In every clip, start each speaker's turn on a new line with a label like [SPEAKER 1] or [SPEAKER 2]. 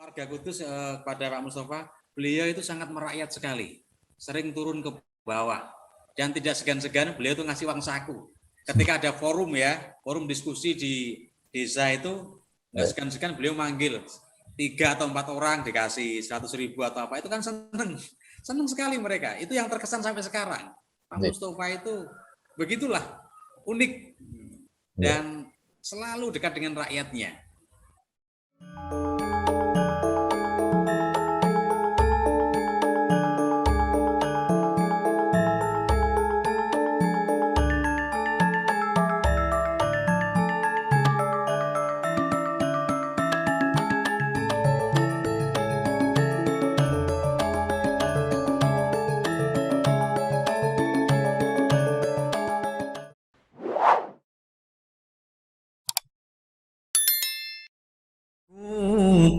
[SPEAKER 1] warga Kudus kepada Pak Mustafa, beliau itu sangat merakyat sekali, sering turun ke bawah dan tidak segan-segan beliau itu ngasih uang saku. Ketika ada forum forum diskusi di desa itu nggak segan-segan beliau manggil 3 atau 4 orang dikasih 100.000 atau apa, itu kan seneng sekali mereka. Itu yang terkesan sampai sekarang. Pak Mustafa itu begitulah, unik dan selalu dekat dengan rakyatnya.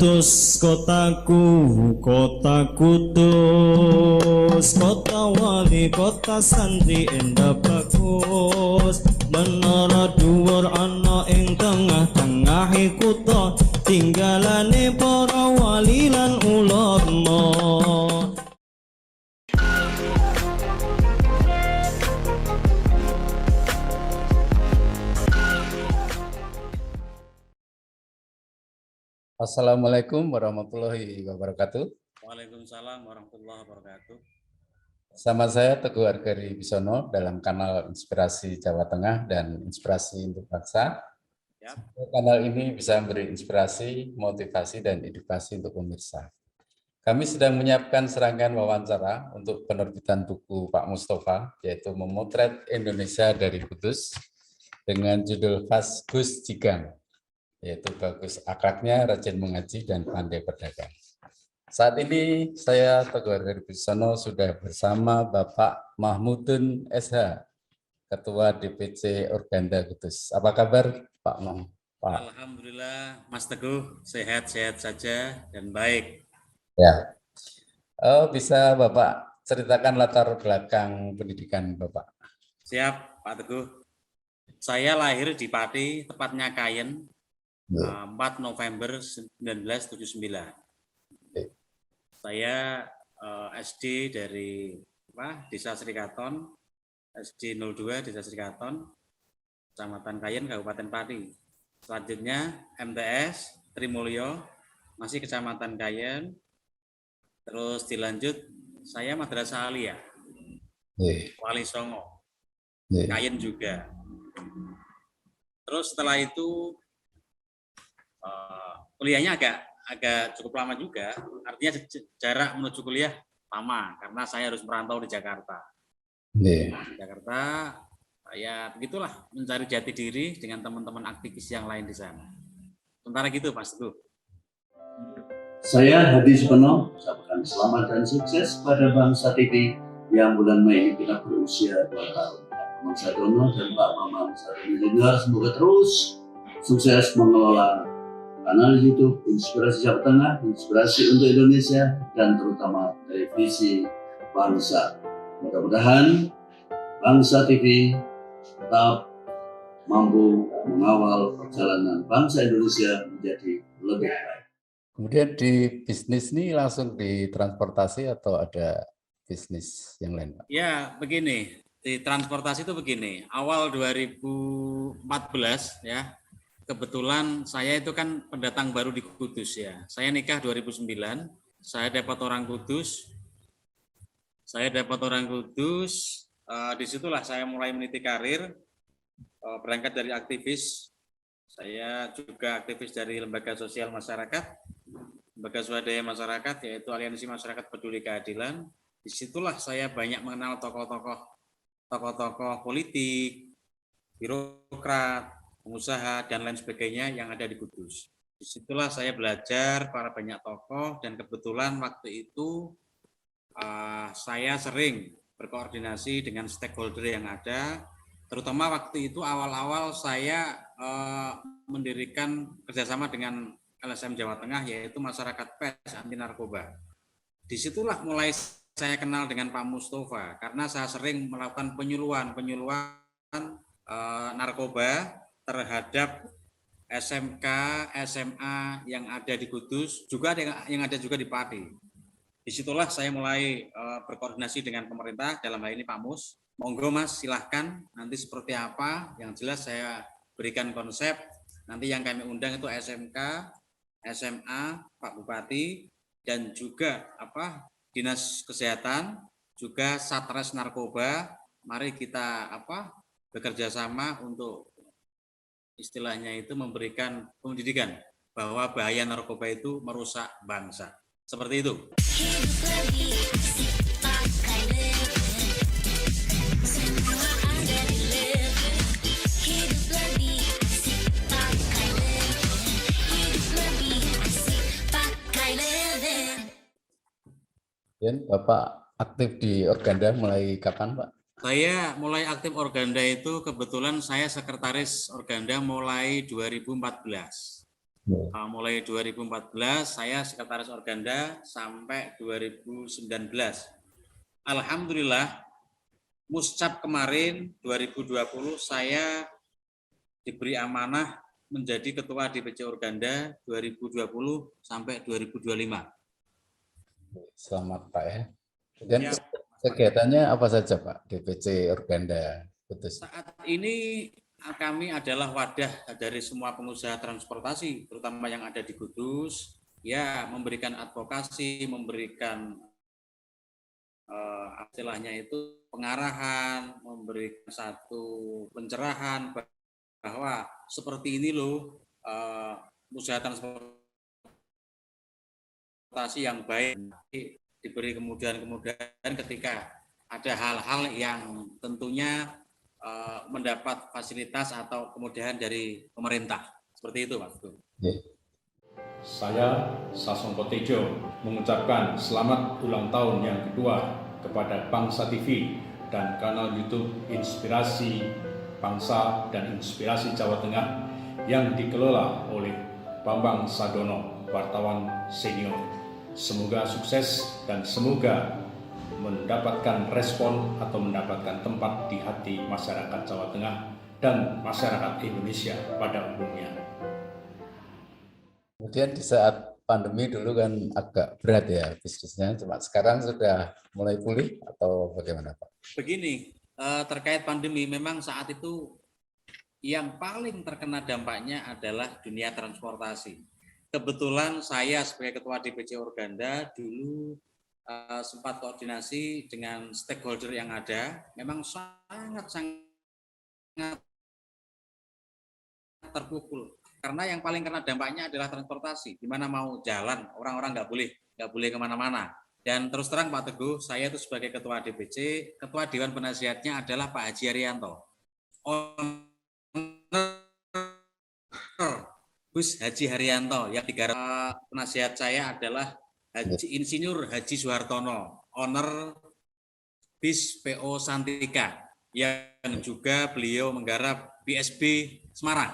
[SPEAKER 2] Kudus kotaku, kota Kudus, kota wali, kota santri endah bagus. Menara dhuwur ana ing tengah-tengahe kutha, tinggalane para wali lan ulama.
[SPEAKER 3] Assalamualaikum warahmatullahi wabarakatuh.
[SPEAKER 1] Waalaikumsalam warahmatullahi wabarakatuh.
[SPEAKER 3] Sama saya Teguh Argari Bisono dalam kanal Inspirasi Jawa Tengah dan Inspirasi untuk Bangsa. Kanal ini bisa memberi inspirasi, motivasi, dan edukasi untuk pemirsa. Kami sedang menyiapkan serangkaian wawancara untuk penerbitan buku Pak Mustafa, yaitu Memotret Indonesia dari Kudus, dengan judul Vas Gus Jigang, yaitu bagus akhlaknya, rajin mengaji, dan pandai berdagang. Saat ini saya Teguh Argari Bisono sudah bersama Bapak Mahmudun SH, Ketua DPC Organda Kudus. Apa kabar Pak Mang? Pak?
[SPEAKER 1] Alhamdulillah Mas Teguh sehat-sehat saja dan baik.
[SPEAKER 3] Ya. Bisa Bapak ceritakan latar belakang pendidikan Bapak?
[SPEAKER 1] Siap Pak Teguh. Saya lahir di Pati, tepatnya Kayen, 4 November 1979. Saya SD dari Desa Srikaton, SD 02 Desa Srikaton, Kecamatan Kayen, Kabupaten Pati. Selanjutnya MTS Trimulyo, masih Kecamatan Kayen. Terus dilanjut saya Madrasah Aliyah, Wali Songo, Kayen juga. Terus setelah itu kuliahnya agak cukup lama juga, artinya jarak menuju kuliah lama karena saya harus merantau di Jakarta. Di Jakarta, ya begitulah mencari jati diri dengan teman-teman aktivis yang lain di sana. Sementara gitu, Mas Teguh.
[SPEAKER 4] Saya Hadi Supono, ucapkan selamat dan sukses pada Bangsa TV yang bulan Mei ini kita berusia 2 tahun. Pak Mamang Sadono dan Pak Mamang Sadono Junior semoga terus sukses mengelola kanal YouTube Inspirasi Jawa Tengah, Inspirasi untuk Indonesia, dan terutama televisi bangsa. Mudah-mudahan Bangsa TV tetap mampu mengawal perjalanan bangsa Indonesia menjadi lebih baik.
[SPEAKER 3] Kemudian di bisnis ini langsung di transportasi atau ada bisnis yang lain, Pak?
[SPEAKER 1] Ya, begini. Di transportasi itu begini. Awal 2014 ya, kebetulan saya itu kan pendatang baru di Kudus ya. Saya nikah 2009, saya dapat orang Kudus. Disitulah saya mulai meniti karir, berangkat dari aktivis. Saya juga aktivis dari Lembaga Sosial Masyarakat, Lembaga Swadaya Masyarakat, yaitu Aliansi Masyarakat Peduli Keadilan. Disitulah saya banyak mengenal tokoh-tokoh politik, birokrat, pengusaha, dan lain sebagainya yang ada di Kudus. Disitulah saya belajar para banyak tokoh, dan kebetulan waktu itu saya sering berkoordinasi dengan stakeholder yang ada, terutama waktu itu awal-awal saya mendirikan kerjasama dengan LSM Jawa Tengah, yaitu Masyarakat Pers Anti Narkoba. Disitulah mulai saya kenal dengan Pak Mustafa, karena saya sering melakukan penyuluhan narkoba terhadap SMK, SMA yang ada di Kudus, juga ada yang ada juga di Pati. Disitulah saya mulai berkoordinasi dengan pemerintah, dalam hal ini Pak Mus. Monggo Mas, silahkan nanti seperti apa, yang jelas saya berikan konsep. Nanti yang kami undang itu SMK, SMA, Pak Bupati, dan juga Dinas Kesehatan, juga Satres Narkoba. Mari kita bekerja sama untuk istilahnya itu memberikan pendidikan bahwa bahaya narkoba itu merusak bangsa. Seperti itu.
[SPEAKER 3] Dan Bapak aktif di Organda mulai kapan, Pak?
[SPEAKER 1] Saya mulai aktif Organda itu kebetulan saya sekretaris Organda mulai 2014. Mulai 2014 saya sekretaris Organda sampai 2019. Alhamdulillah Muscap kemarin 2020 saya diberi amanah menjadi ketua DPC Organda 2020 sampai 2025.
[SPEAKER 3] Selamat Pak ya. Dan kegiatannya apa saja Pak DPC Organda Kudus?
[SPEAKER 1] Saat ini kami adalah wadah dari semua pengusaha transportasi, terutama yang ada di Kudus, ya memberikan advokasi, memberikan istilahnya itu pengarahan, memberikan satu pencerahan bahwa seperti ini loh usaha transportasi yang baik, diberi kemudahan-kemudahan ketika ada hal-hal yang tentunya mendapat fasilitas atau kemudahan dari pemerintah. Seperti itu, Pak.
[SPEAKER 5] Saya, Sasongko Tejo, mengucapkan selamat ulang tahun yang kedua kepada Bangsa TV dan kanal YouTube Inspirasi Bangsa dan Inspirasi Jawa Tengah yang dikelola oleh Bambang Sadono, wartawan senior. Semoga sukses dan semoga mendapatkan respon atau mendapatkan tempat di hati masyarakat Jawa Tengah dan masyarakat Indonesia pada umumnya.
[SPEAKER 3] Kemudian di saat pandemi dulu kan agak berat ya bisnisnya, cuma sekarang sudah mulai pulih atau bagaimana Pak?
[SPEAKER 1] Begini, terkait pandemi memang saat itu yang paling terkena dampaknya adalah dunia transportasi. Kebetulan saya sebagai Ketua DPC Organda dulu sempat koordinasi dengan stakeholder yang ada, memang sangat terpukul. Karena yang paling kena dampaknya adalah transportasi, di mana mau jalan, orang-orang nggak boleh kemana-mana. Dan terus terang Pak Teguh, saya itu sebagai Ketua DPC, Ketua Dewan Penasihatnya adalah Pak Haji Arianto. Gus Haji Haryanto, yang digarap penasihat saya adalah Insinyur Haji Soehartono, owner bis PO Santika, yang juga beliau menggarap BSB Semarang,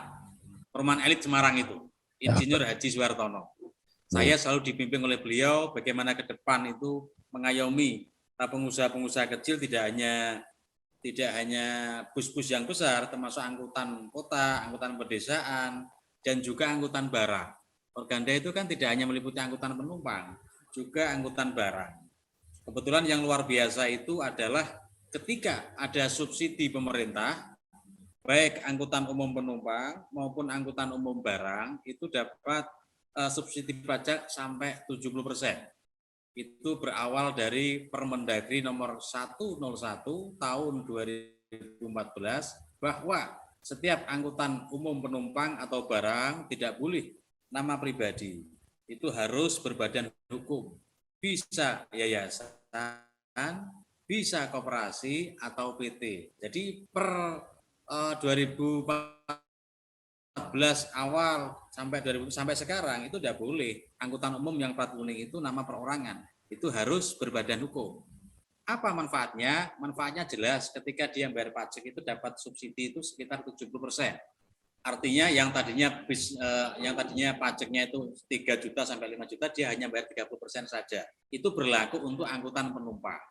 [SPEAKER 1] Perumahan Elit Semarang itu, Insinyur Haji Soehartono. Saya selalu dipimpin oleh beliau bagaimana ke depan itu mengayomi pengusaha-pengusaha kecil, tidak hanya bus-bus yang besar, termasuk angkutan kota, angkutan pedesaan, dan juga angkutan barang. Organda itu kan tidak hanya meliputi angkutan penumpang, juga angkutan barang. Kebetulan yang luar biasa itu adalah ketika ada subsidi pemerintah, baik angkutan umum penumpang maupun angkutan umum barang, itu dapat subsidi pajak sampai 70%. Itu berawal dari Permendagri nomor 101 tahun 2014, bahwa setiap angkutan umum penumpang atau barang tidak boleh nama pribadi, itu harus berbadan hukum, bisa yayasan, bisa koperasi atau PT. Jadi per 2014 awal sampai sekarang itu tidak boleh angkutan umum yang plat kuning itu nama perorangan, itu harus berbadan hukum. Apa manfaatnya? Manfaatnya jelas, ketika dia bayar pajak itu dapat subsidi itu sekitar 70%. Artinya yang tadinya pajaknya itu 3 juta sampai 5 juta, dia hanya bayar 30% saja. Itu berlaku untuk angkutan penumpang.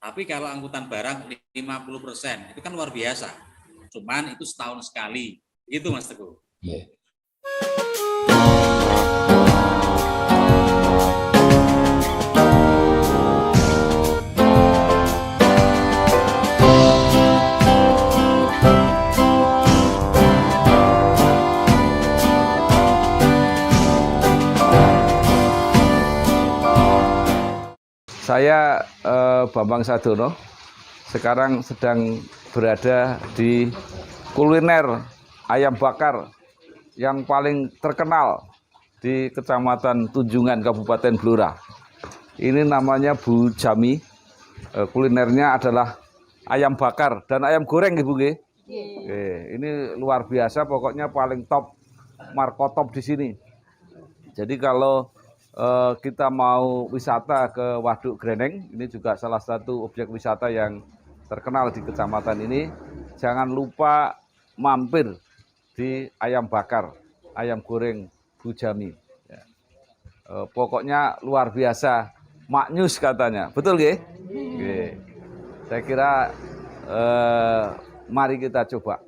[SPEAKER 1] Tapi kalau angkutan barang 50%, itu kan luar biasa. Cuman itu setahun sekali. Itu Mas Teguh.
[SPEAKER 6] Saya Bambang Sadono, sekarang sedang berada di kuliner ayam bakar yang paling terkenal di Kecamatan Tunjungan, Kabupaten Blora. Ini namanya Bu Jami. Kulinernya adalah ayam bakar dan ayam goreng, Ibu. Ini luar biasa, pokoknya paling top, markotop di sini. Jadi kalau kita mau wisata ke Waduk Greneng, ini juga salah satu objek wisata yang terkenal di kecamatan ini. Jangan lupa mampir di ayam bakar, ayam goreng Bu Jami. Pokoknya luar biasa, maknyus katanya, betul nggih? Saya kira mari kita coba.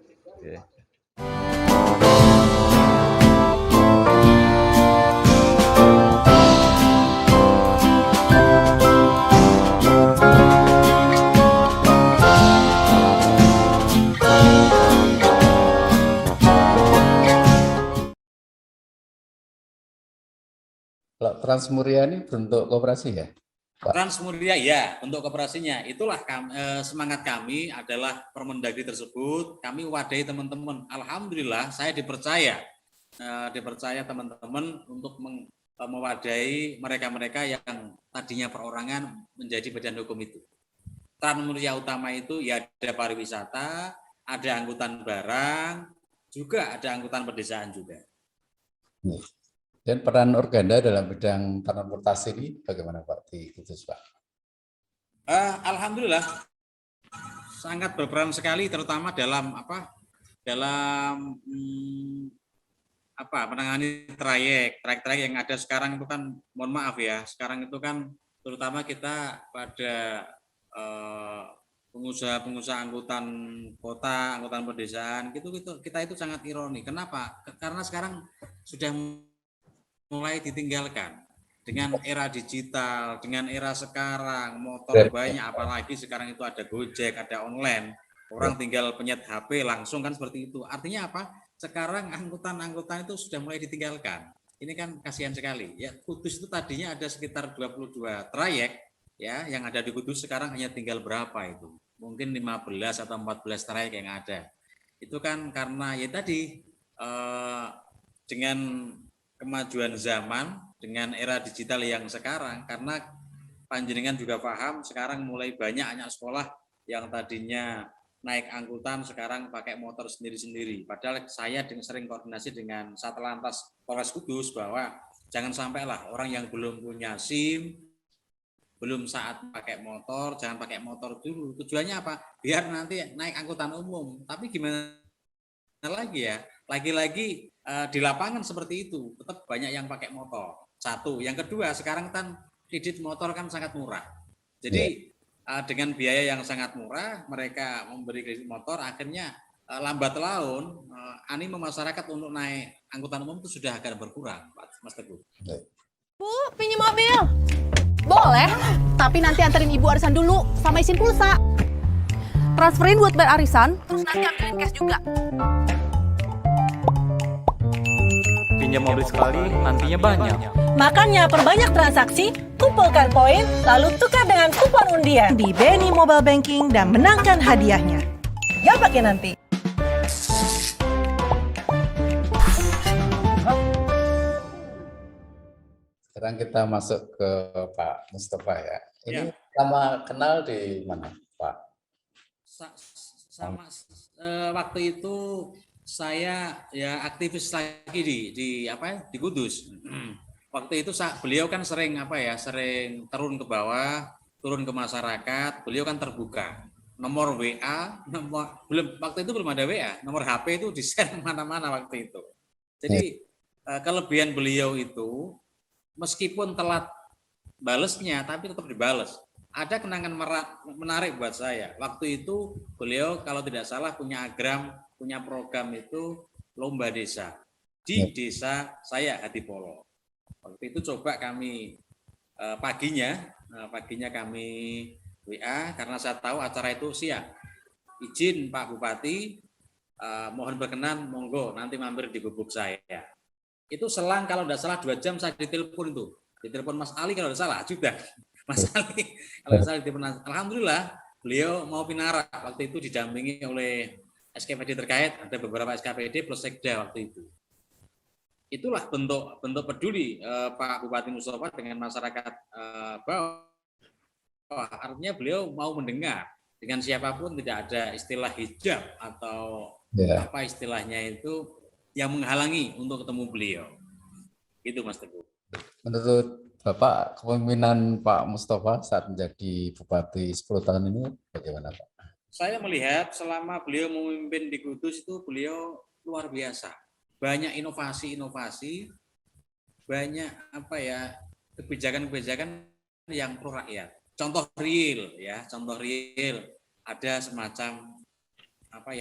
[SPEAKER 3] Kalau Transmuria ini bentuk koperasi ya?
[SPEAKER 1] Transmuria ya, bentuk koperasinya. Itulah semangat kami adalah Permendagri tersebut. Kami wadahi teman-teman. Alhamdulillah saya dipercaya teman-teman untuk mewadahi mereka-mereka yang tadinya perorangan menjadi badan hukum itu. Transmuria utama itu ya ada pariwisata, ada angkutan barang, juga ada angkutan pedesaan juga.
[SPEAKER 3] Dan peran Organda dalam bidang transportasi ini bagaimana Pak di Kudus, Pak?
[SPEAKER 1] Alhamdulillah sangat berperan sekali, terutama dalam menangani trayek yang ada sekarang itu kan, mohon maaf ya, sekarang itu kan terutama kita pada pengusaha angkutan kota, angkutan pedesaan, kita itu sangat ironi. Kenapa? Karena sekarang sudah mulai ditinggalkan dengan era digital, dengan era sekarang motor banyak, apalagi sekarang itu ada Gojek, ada online, orang tinggal pencet HP langsung kan seperti itu. Artinya apa? Sekarang angkutan itu sudah mulai ditinggalkan. Ini kan kasihan sekali. Ya, Kudus itu tadinya ada sekitar 22 trayek ya yang ada di Kudus, sekarang hanya tinggal berapa itu? Mungkin 15 atau 14 trayek yang ada. Itu kan karena ya tadi dengan kemajuan zaman, dengan era digital yang sekarang, karena panjenengan juga paham sekarang mulai banyak anak sekolah yang tadinya naik angkutan sekarang pakai motor sendiri-sendiri. Padahal saya sering koordinasi dengan Satlantas Polres Kudus bahwa jangan sampailah orang yang belum punya SIM, belum saat pakai motor, jangan pakai motor dulu. Tujuannya apa? Biar nanti naik angkutan umum. Tapi gimana lagi ya? Lagi-lagi di lapangan seperti itu, tetap banyak yang pakai motor. Satu, yang kedua, sekarang kan kredit motor kan sangat murah. Jadi dengan biaya yang sangat murah, mereka memberi kredit motor, akhirnya lambat laun animo masyarakat untuk naik angkutan umum itu sudah agak berkurang, Mas Teguh.
[SPEAKER 7] Bu, pinjam mobil. Boleh, tapi nanti anterin ibu arisan dulu sama isin pulsa. Transferin buat bayar arisan, terus nanti ambilin cash juga.
[SPEAKER 8] Pinjam mobil sekali, nantinya banyak.
[SPEAKER 9] Makanya perbanyak transaksi, kumpulkan poin, lalu tukar dengan kupon undian di BNI Mobile Banking dan menangkan hadiahnya. Ya pakai nanti.
[SPEAKER 3] Sekarang kita masuk ke Pak Mustafa ya. Ini sama kenal di mana, Pak?
[SPEAKER 1] Waktu itu saya ya aktivis lagi di Kudus. Waktu itu beliau kan sering turun ke bawah, turun ke masyarakat. Beliau kan terbuka. Nomor WA, waktu itu belum ada WA, nomor HP itu di-share mana-mana waktu itu. Jadi kelebihan beliau itu meskipun telat balesnya, tapi tetap dibales. Ada kenangan menarik buat saya. Waktu itu beliau kalau tidak salah punya program itu lomba desa. di desa saya Hadipolo. Waktu itu coba kami paginya kami WA karena saya tahu acara itu siang. Izin Pak Bupati, mohon berkenan, monggo nanti mampir di gubuk saya. Itu selang kalau tidak salah 2 jam saya ditelepon itu. Ditelepon Mas Ali kalau tidak salah, sudah. Mas Ali kalau tidak salah ditelepon. Alhamdulillah beliau mau pinara waktu itu didampingi oleh SKPD terkait, ada beberapa SKPD plus Sekda waktu itu. Itulah bentuk peduli Pak Bupati Mustafa dengan masyarakat bawah. Artinya beliau mau mendengar dengan siapapun, tidak ada istilah hijab atau apa istilahnya itu yang menghalangi untuk ketemu beliau. Itu Mas Teguh.
[SPEAKER 3] Menurut Bapak, kepemimpinan Pak Mustafa saat menjadi Bupati 10 tahun ini bagaimana Pak?
[SPEAKER 1] Saya melihat selama beliau memimpin di Kudus itu beliau luar biasa. Banyak inovasi-inovasi, banyak kebijakan-kebijakan yang pro rakyat. Contoh real ada semacam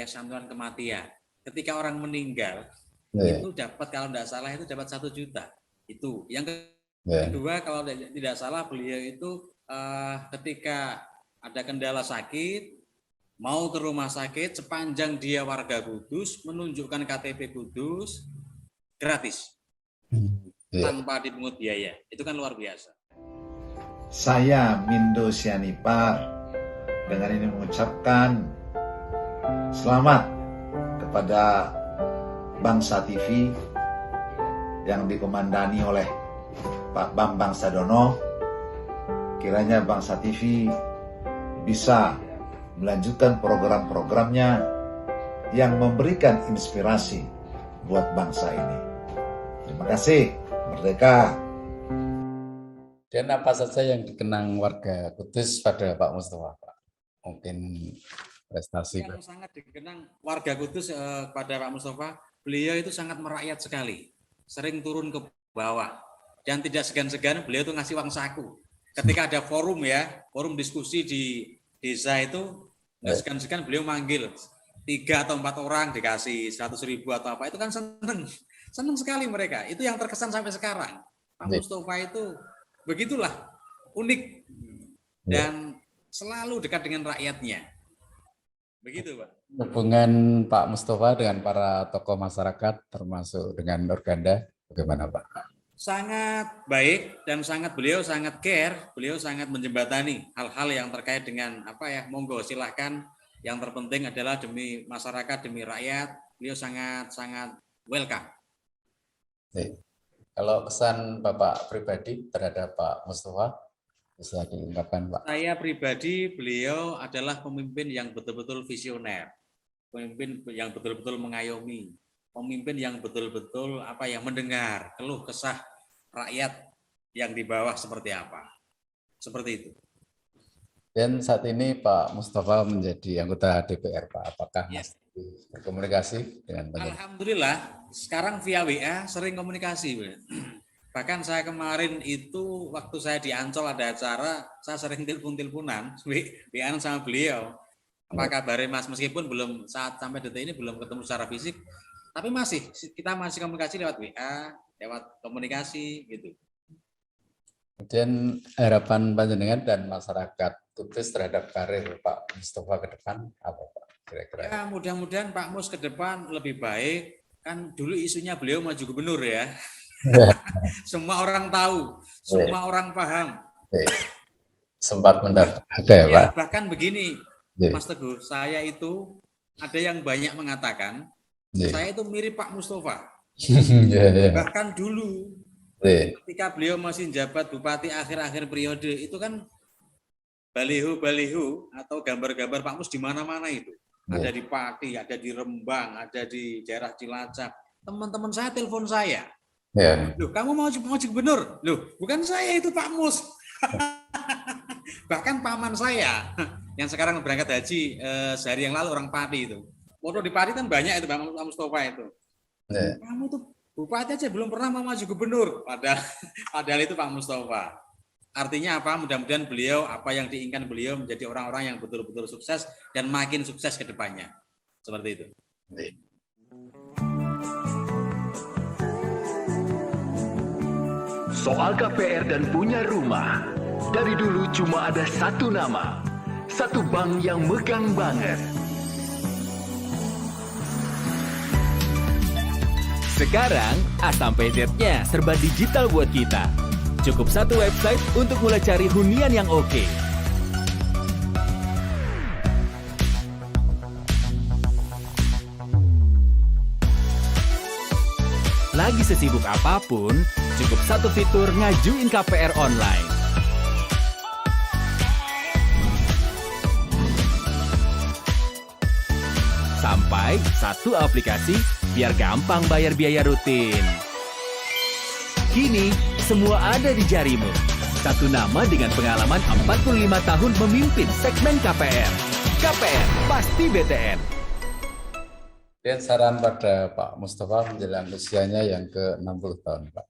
[SPEAKER 1] santunan kematian. Ketika orang meninggal itu dapat, kalau tidak salah itu dapat 1 juta. Itu. Yang kedua, kalau tidak salah beliau itu ketika ada kendala sakit, mau ke rumah sakit, sepanjang dia warga Kudus, menunjukkan KTP Kudus, gratis. Tanpa dipungut biaya. Itu kan luar biasa.
[SPEAKER 10] Saya Mindo Sianipar dengan ini mengucapkan selamat kepada Bangsa TV yang dikomandani oleh Pak Bambang Sadono. Kiranya Bangsa TV bisa melanjutkan program-programnya yang memberikan inspirasi buat bangsa ini. Terima kasih. Merdeka.
[SPEAKER 3] Dan apa saja yang dikenang warga Kudus pada Pak Mustafa, Pak? Mungkin prestasi
[SPEAKER 1] yang sangat dikenang warga Kudus pada Pak Mustafa, beliau itu sangat merakyat sekali, sering turun ke bawah, dan tidak segan-segan beliau itu ngasih uang saku. Ketika ada forum diskusi di desa itu, nggak segan-segan beliau manggil 3 atau 4 orang dikasih 100.000 atau apa, itu kan seneng sekali mereka. Itu yang terkesan sampai sekarang. Pak Mustafa itu begitulah, unik dan selalu dekat dengan rakyatnya. Begitu, Pak.
[SPEAKER 3] Hubungan Pak Mustafa dengan para tokoh masyarakat termasuk dengan Organda bagaimana, Pak?
[SPEAKER 1] Sangat baik dan beliau sangat care, beliau sangat menjembatani hal-hal yang terkait dengan monggo silahkan. Yang terpenting adalah demi masyarakat, demi rakyat, beliau sangat welcome.
[SPEAKER 3] Kalau pesan Bapak pribadi terhadap Pak Mustafa bisa diungkapkan, Pak?
[SPEAKER 1] Saya pribadi, beliau adalah pemimpin yang betul-betul visioner, pemimpin yang betul-betul mengayomi, pemimpin yang betul-betul mendengar keluh kesah rakyat yang di bawah seperti apa. Seperti itu.
[SPEAKER 3] Dan saat ini Pak Mustafa menjadi anggota DPR, Pak. Apakah masih berkomunikasi dengan banyak?
[SPEAKER 1] Alhamdulillah, sekarang via WA sering komunikasi. Bahkan saya kemarin itu waktu saya di Ancol ada acara, saya sering telepon-teleponan, WA-an sama beliau. Apa kabarnya Mas? Meskipun belum sampai detik ini belum ketemu secara fisik, tapi kita masih komunikasi lewat WA, lewat komunikasi gitu.
[SPEAKER 3] Kemudian harapan panjenengan dan masyarakat Kudus terhadap karir Pak Mustafa ke depan apa, Pak? Kira-kira?
[SPEAKER 1] Ya, mudah-mudahan Pak Mus ke depan lebih baik. Kan dulu isunya beliau maju gubernur ya. Semua orang tahu, semua orang paham.
[SPEAKER 3] Sempat mendapat ya, Pak.
[SPEAKER 1] Bahkan begini, Mas Teguh, saya itu ada yang banyak mengatakan saya itu mirip Pak Mustafa. Bahkan dulu ketika beliau masih jabat bupati akhir-akhir periode itu kan baliho-baliho atau gambar-gambar Pak Mus di mana-mana itu. Ada di Pati, ada di Rembang, ada di daerah Cilacap. Teman-teman saya telepon saya. Loh, kamu mau gubernur? Loh, bukan saya itu Pak Mus. Bahkan paman saya yang sekarang berangkat haji sehari yang lalu orang Pati itu. Foto di Pati kan banyak itu Pak Mustafa itu. Kamu tuh bupati aja belum pernah mau maju gubernur. Padahal itu Pak Mustafa. Artinya apa? Mudah-mudahan beliau, apa yang diinginkan beliau menjadi orang-orang yang betul-betul sukses dan makin sukses ke depannya. Seperti itu.
[SPEAKER 11] Soal KPR dan punya rumah, dari dulu cuma ada satu nama, satu bank yang megang banget. Sekarang, A sampai Z-nya serba digital buat kita. Cukup satu website untuk mulai cari hunian yang oke. Lagi sesibuk apapun, cukup satu fitur ngajuin KPR online. Sampai satu aplikasi biar gampang bayar biaya rutin. Kini, semua ada di jarimu. Satu nama dengan pengalaman 45 tahun memimpin segmen KPR. KPR, pasti BTN.
[SPEAKER 3] Dan saran pada Pak Mustafa menjelang usianya yang ke-60 tahun, Pak.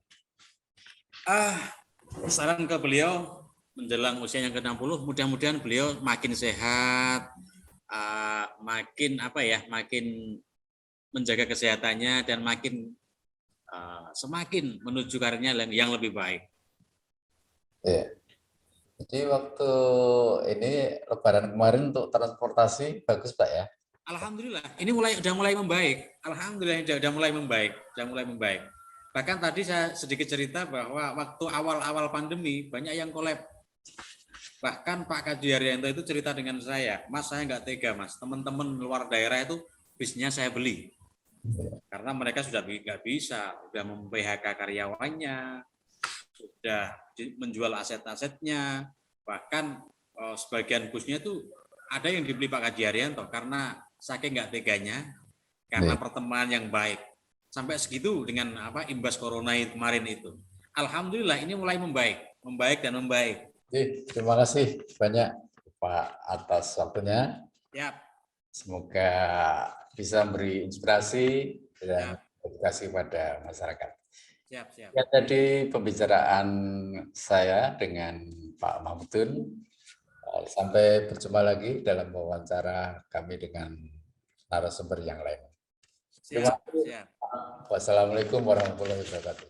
[SPEAKER 1] Saran ke beliau menjelang usia yang ke-60, mudah-mudahan beliau makin sehat, makin menjaga kesehatannya dan makin semakin menuju karirnya yang lebih baik.
[SPEAKER 3] Ya. Jadi waktu ini Lebaran kemarin untuk transportasi bagus, Pak, ya?
[SPEAKER 1] Alhamdulillah, ini sudah mulai membaik. Alhamdulillah sudah mulai membaik. Bahkan tadi saya sedikit cerita bahwa waktu awal-awal pandemi banyak yang kolab. Bahkan Pak Kaji Haryanto itu cerita dengan saya, Mas, saya nggak tega, Mas. Teman-teman luar daerah itu bisnya saya beli. Karena mereka sudah nggak bisa, sudah mem-PHK karyawannya, sudah menjual aset-asetnya, bahkan sebagian busnya itu ada yang dibeli Pak Kaji Haryanto karena saking nggak teganya, karena pertemanan yang baik. Sampai segitu dengan imbas corona kemarin itu. Alhamdulillah ini mulai membaik.
[SPEAKER 3] Terima kasih banyak Pak atas waktunya.
[SPEAKER 1] Siap.
[SPEAKER 3] Semoga bisa memberi inspirasi dan edukasi pada masyarakat.
[SPEAKER 1] Siap.
[SPEAKER 3] Ya, jadi pembicaraan saya dengan Pak Mahmudun. Sampai berjumpa lagi dalam wawancara kami dengan narasumber yang lain.
[SPEAKER 1] Siap.
[SPEAKER 3] Wassalamualaikum warahmatullahi wabarakatuh.